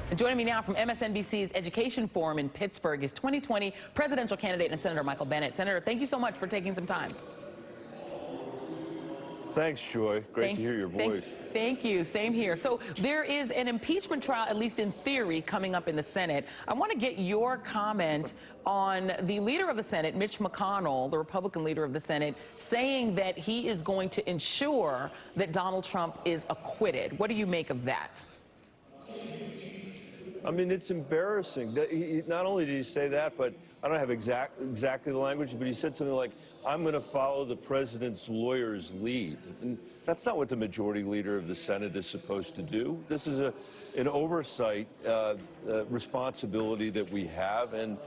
And joining me now from MSNBC's Education Forum in Pittsburgh is 2020 presidential candidate and Senator Michael Bennet. Senator, thank you so much for taking some time. Thanks, Joy. Great to hear your voice. Thank you. Same here. So there is an impeachment trial, at least in theory, coming up in the Senate. I want to get your comment on the leader of the Senate, Mitch McConnell, the Republican leader of the Senate, saying that he is going to ensure that Donald Trump is acquitted. What do you make of that? I mean, it's embarrassing. Not only did he say that, but I don't have exactly the language, but he said something like, I'm going to follow the president's lawyer's lead. And that's not what the majority leader of the Senate is supposed to do. This is an oversight responsibility that we have, and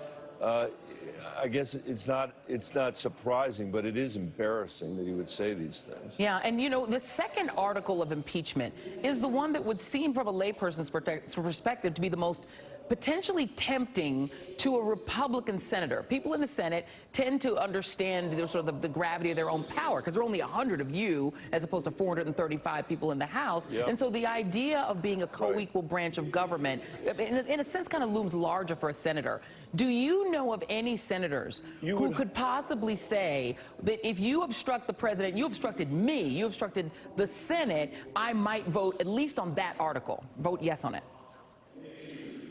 I guess it's not surprising, but it is embarrassing that he would say these things. Yeah, and you know, the second article of impeachment is the one that would seem from a layperson's perspective to be the most potentially tempting to a Republican senator. People in the Senate tend to understand the gravity of their own power, because there are only 100 of you as opposed to 435 people in the House. Yep. And so the idea of being a co-equal branch of government, in a sense, kind of looms larger for a senator. Do you know of any senators who could possibly say that if you obstruct the president, you obstructed me, you obstructed the Senate, I might vote at least on that article, vote yes on it?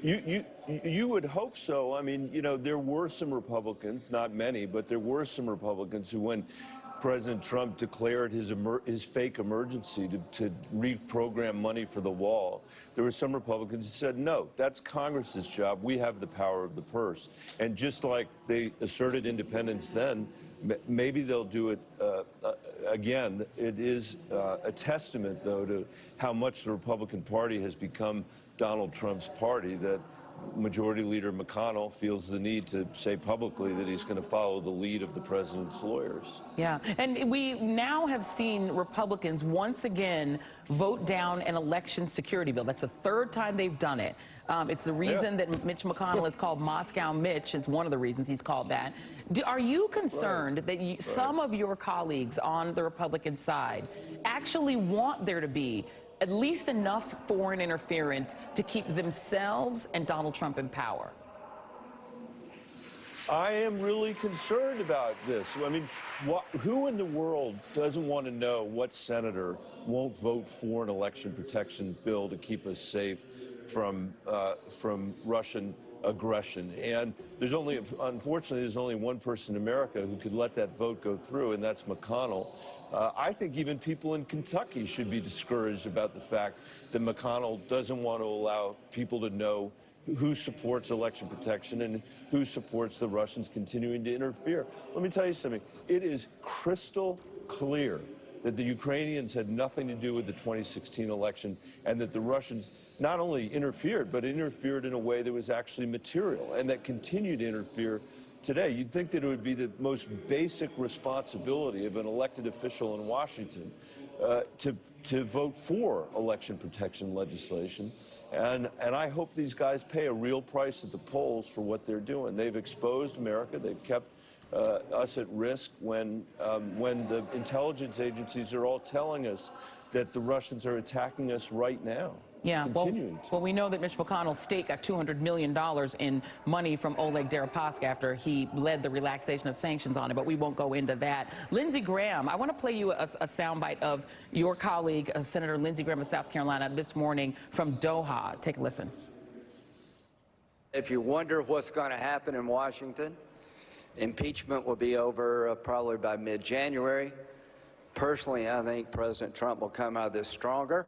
You would hope so. I mean, you know, there were some Republicans, not many, but there were some Republicans who, when President Trump declared his fake emergency to reprogram money for the wall, there were some Republicans who said, no, that's Congress's job. We have the power of the purse. And just like they asserted independence then, maybe they'll do it again. It is a testament, though, to how much the Republican Party has become Donald Trump's party, that Majority Leader McConnell feels the need to say publicly that he's going to follow the lead of the president's lawyers. Yeah, and we now have seen Republicans once again vote down an election security bill. That's the third time they've done it. It's the reason that Mitch McConnell is called Moscow Mitch. It's one of the reasons he's called that. Are you concerned that some of your colleagues on the Republican side actually want there to be at least enough foreign interference to keep themselves and Donald Trump in power? I am really concerned about this. I mean, who in the world doesn't want to know what senator won't vote for an election protection bill to keep us safe from Russian aggression? And unfortunately, there's only one person in America who could let that vote go through, and that's McConnell. I think even people in Kentucky should be discouraged about the fact that McConnell doesn't want to allow people to know who supports election protection and who supports the Russians continuing to interfere. Let me tell you something. It is crystal clear that the Ukrainians had nothing to do with the 2016 election, and that the Russians not only interfered, but interfered in a way that was actually material and that continued to interfere today. You'd think that it would be the most basic responsibility of an elected official in Washington to vote for election protection legislation. And I hope these guys pay a real price at the polls for what they're doing. They've exposed America. They've kept us at risk when the intelligence agencies are all telling us that the Russians are attacking us right now. Yeah, well, we know that Mitch McConnell's state got $200 million in money from Oleg Deripaska after he led the relaxation of sanctions on it, but we won't go into that. Lindsey Graham, I want to play you a soundbite of your colleague, Senator Lindsey Graham of South Carolina, this morning from Doha. Take a listen. If you wonder what's going to happen in Washington, impeachment will be over probably by mid-January. Personally, I think President Trump will come out of this stronger.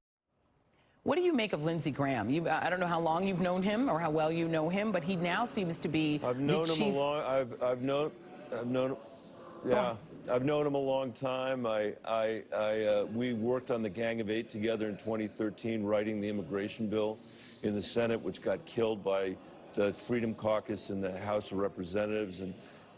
What do you make of Lindsey Graham? I don't know how long you've known him or how well you know him, but he now seems to be I've known him a long time. We worked on the Gang of Eight together in 2013, writing the immigration bill in the Senate, which got killed by the Freedom Caucus in the House of Representatives, and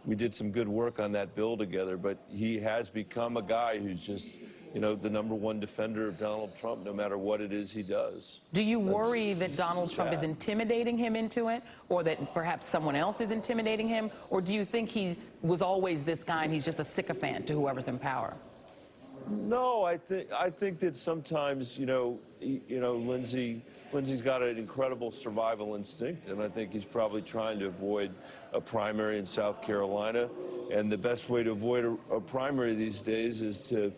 we did some good work on that bill together. But he has become a guy who's just, you know, the #1 defender of Donald Trump, no matter what it is he does. Do you worry that Donald Trump is intimidating him into it, or that perhaps someone else is intimidating him? Or do you think he was always this guy and he's just a sycophant to whoever's in power? No, I think that sometimes, Lindsey's got an incredible survival instinct, and I think he's probably trying to avoid a primary in South Carolina. And the best way to avoid a primary these days is to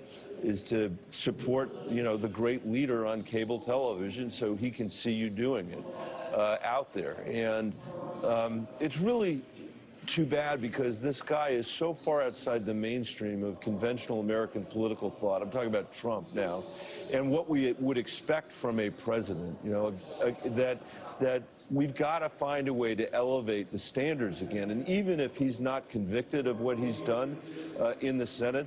support, the great leader on cable television, so he can see you doing it out there. And it's really too bad, because this guy is so far outside the mainstream of conventional American political thought. I'm talking about Trump now, and what we would expect from a president, that we've got to find a way to elevate the standards again. And even if he's not convicted of what he's done in the Senate,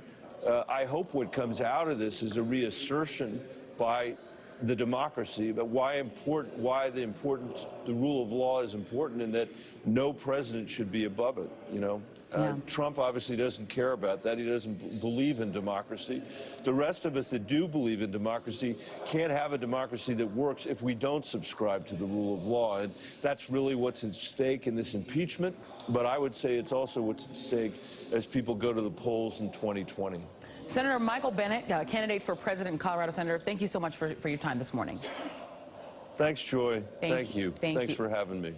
I hope what comes out of this is a reassertion by the democracy, about why the rule of law is important, and that no president should be above it. Trump obviously doesn't care about that. He doesn't believe in democracy. The rest of us that do believe in democracy can't have a democracy that works if we don't subscribe to the rule of law. And that's really what's at stake in this impeachment. But I would say it's also what's at stake as people go to the polls in 2020. Senator Michael Bennet, candidate for president in Colorado. Senator, thank you so much for your time this morning. Thanks, Joy. Thank you. Thanks for having me.